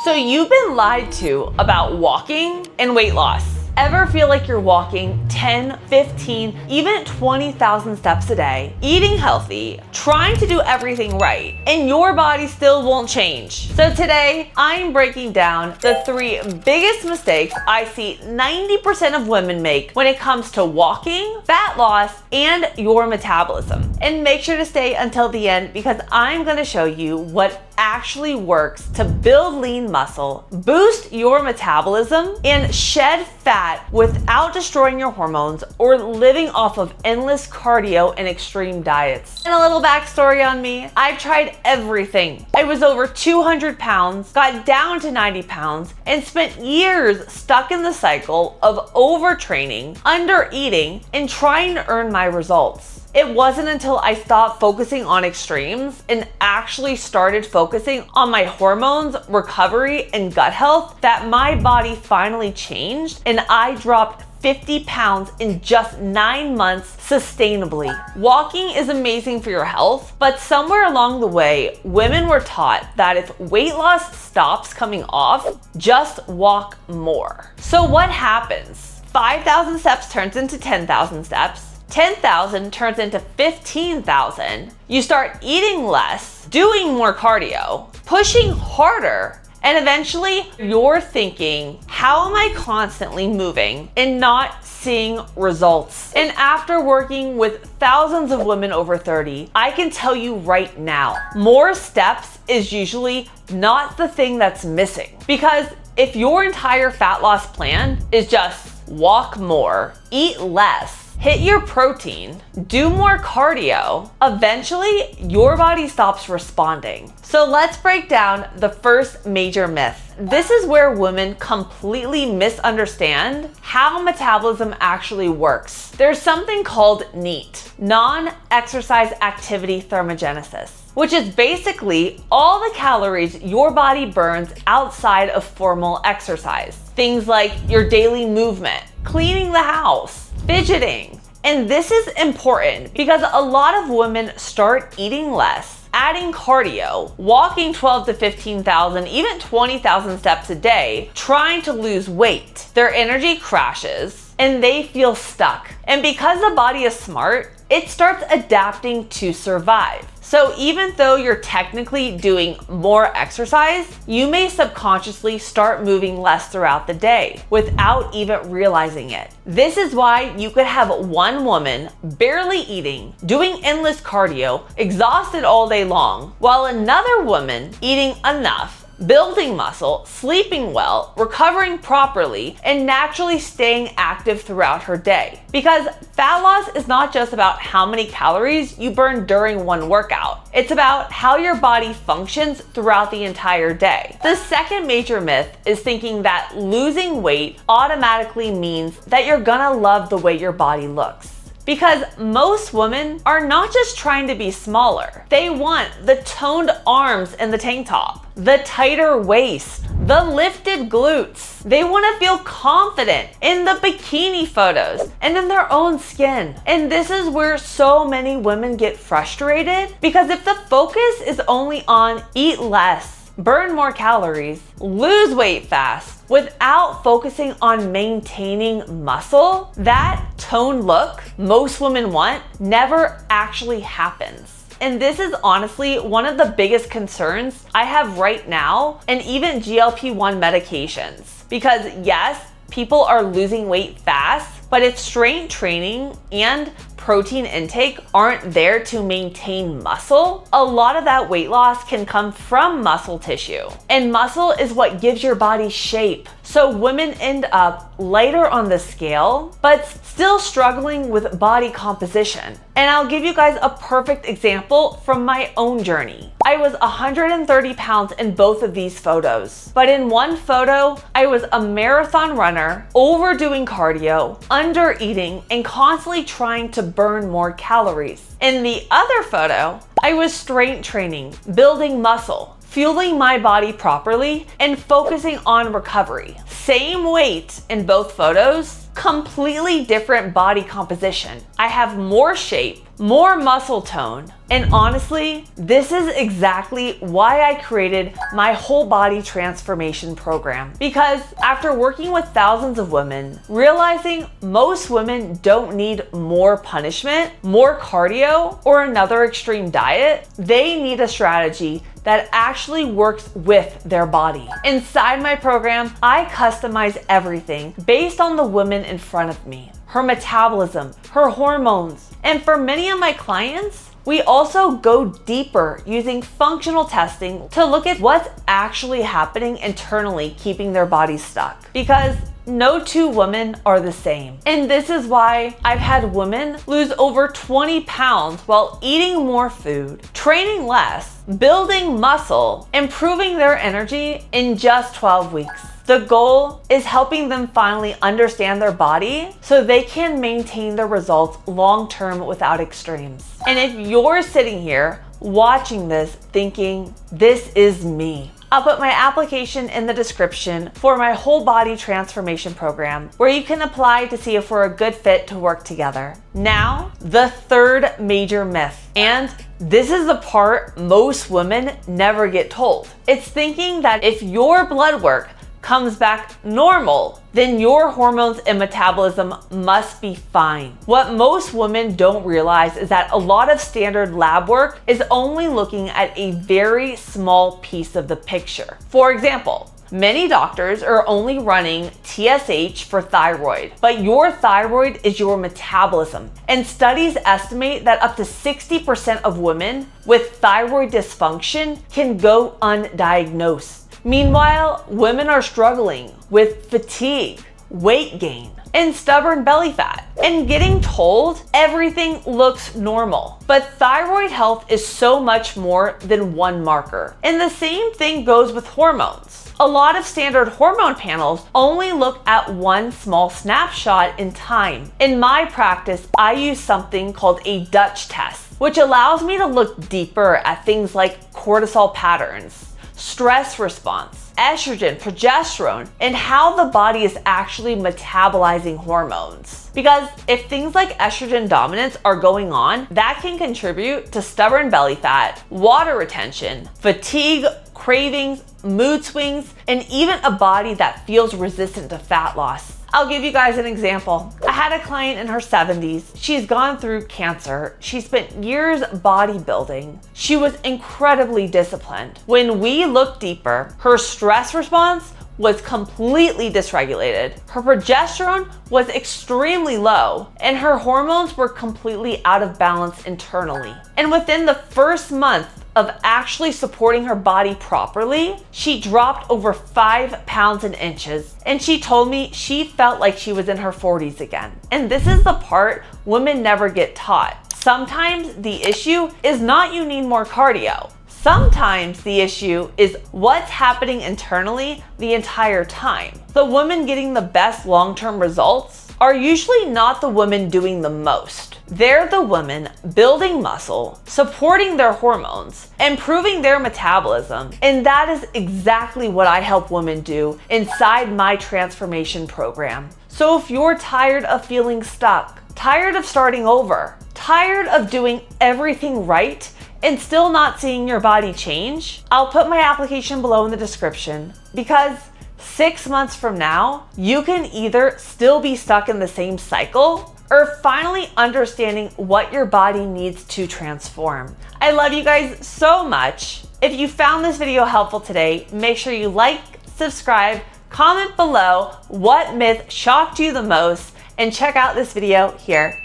So you've been lied to about walking and weight loss. Ever feel like you're walking 10, 15, even 20,000 steps a day, eating healthy, trying to do everything right, and your body still won't change? So today, I'm breaking down the 3 biggest mistakes I see 90% of women make when it comes to walking, fat loss, and your metabolism. And make sure to stay until the end because I'm gonna show you what actually works to build lean muscle, boost your metabolism, and shed fat without destroying your hormones or living off of endless cardio and extreme diets. And a little backstory on me, I've tried everything. I was over 200 pounds, got down to 90 pounds, and spent years stuck in the cycle of overtraining, undereating, and trying to earn my results. It wasn't until I stopped focusing on extremes and actually started focusing on my hormones, recovery, and gut health that my body finally changed and I dropped 50 pounds in just 9 months sustainably. Walking is amazing for your health, but somewhere along the way, women were taught that if weight loss stops coming off, just walk more. So what happens? 5,000 steps turns into 10,000 steps. 10,000 turns into 15,000. You start eating less, doing more cardio, pushing harder, and eventually you're thinking, how am I constantly moving and not seeing results? And after working with thousands of women over 30, I can tell you right now, more steps is usually not the thing that's missing. Because if your entire fat loss plan is just walk more, eat less, hit your protein, do more cardio, eventually your body stops responding. So let's break down the first major myth. This is where women completely misunderstand how metabolism actually works. There's something called NEAT, non-exercise activity thermogenesis, which is basically all the calories your body burns outside of formal exercise. Things like your daily movement, cleaning the house, fidgeting. And this is important because a lot of women start eating less, adding cardio, walking 12 to 15,000, even 20,000 steps a day, trying to lose weight. Their energy crashes and they feel stuck. And because the body is smart, it starts adapting to survive. So even though you're technically doing more exercise, you may subconsciously start moving less throughout the day without even realizing it. This is why you could have one woman barely eating, doing endless cardio, exhausted all day long, while another woman eating enough, building muscle, sleeping well, recovering properly, and naturally staying active throughout her day. Because fat loss is not just about how many calories you burn during one workout. It's about how your body functions throughout the entire day. The second major myth is thinking that losing weight automatically means that you're gonna love the way your body looks. Because most women are not just trying to be smaller. They want the toned arms in the tank top, the tighter waist, the lifted glutes. They want to feel confident in the bikini photos and in their own skin. And this is where so many women get frustrated because if the focus is only on eat less, burn more calories, lose weight fast, without focusing on maintaining muscle, that toned look most women want never actually happens. And this is honestly one of the biggest concerns I have right now, and even GLP-1 medications. Because yes, people are losing weight fast, but if strength training and protein intake aren't there to maintain muscle, a lot of that weight loss can come from muscle tissue. And muscle is what gives your body shape. So women end up lighter on the scale, but still struggling with body composition. And I'll give you guys a perfect example from my own journey. I was 130 pounds in both of these photos. But in one photo, I was a marathon runner, overdoing cardio, under eating, and constantly trying to burn more calories. In the other photo, I was strength training, building muscle, fueling my body properly, and focusing on recovery. Same weight in both photos, completely different body composition. I have more shape, more muscle tone. And honestly, this is exactly why I created my whole body transformation program. Because after working with thousands of women, realizing most women don't need more punishment, more cardio, or another extreme diet, they need a strategy that actually works with their body. Inside my program, I customize everything based on the woman in front of me, her metabolism, her hormones. And for many of my clients, we also go deeper using functional testing to look at what's actually happening internally, keeping their bodies stuck. Because no two women are the same. And this is why I've had women lose over 20 pounds while eating more food, training less, building muscle, improving their energy in just 12 weeks. The goal is helping them finally understand their body so they can maintain their results long-term without extremes. And if you're sitting here watching this thinking, this is me, I'll put my application in the description for my whole body transformation program, where you can apply to see if we're a good fit to work together. Now, the third major myth, and this is the part most women never get told. It's thinking that if your blood work comes back normal, then your hormones and metabolism must be fine. What most women don't realize is that a lot of standard lab work is only looking at a very small piece of the picture. For example, many doctors are only running TSH for thyroid, but your thyroid is your metabolism. And studies estimate that up to 60% of women with thyroid dysfunction can go undiagnosed. Meanwhile, women are struggling with fatigue, weight gain, and stubborn belly fat, and getting told everything looks normal. But thyroid health is so much more than one marker. And the same thing goes with hormones. A lot of standard hormone panels only look at one small snapshot in time. In my practice, I use something called a Dutch test, which allows me to look deeper at things like cortisol patterns, stress response, estrogen, progesterone, and how the body is actually metabolizing hormones. Because if things like estrogen dominance are going on, that can contribute to stubborn belly fat, water retention, fatigue, cravings, mood swings, and even a body that feels resistant to fat loss. I'll give you guys an example. I had a client in her 70s. She's gone through cancer. She spent years bodybuilding. She was incredibly disciplined. When we looked deeper, her stress response was completely dysregulated. Her progesterone was extremely low, and her hormones were completely out of balance internally. And within the first month of actually supporting her body properly, she dropped over 5 pounds and inches, and she told me she felt like she was in her 40s again. And this is the part women never get taught. Sometimes the issue is not you need more cardio. Sometimes the issue is what's happening internally the entire time. The women getting the best long-term results are usually not the women doing the most. They're the women building muscle, supporting their hormones, improving their metabolism, and that is exactly what I help women do inside my transformation program. So if you're tired of feeling stuck, tired of starting over, tired of doing everything right, and still not seeing your body change, I'll put my application below in the description, because 6 months from now, you can either still be stuck in the same cycle or finally understanding what your body needs to transform. I love you guys so much. If you found this video helpful today, make sure you like, subscribe, comment below what myth shocked you the most, and check out this video here.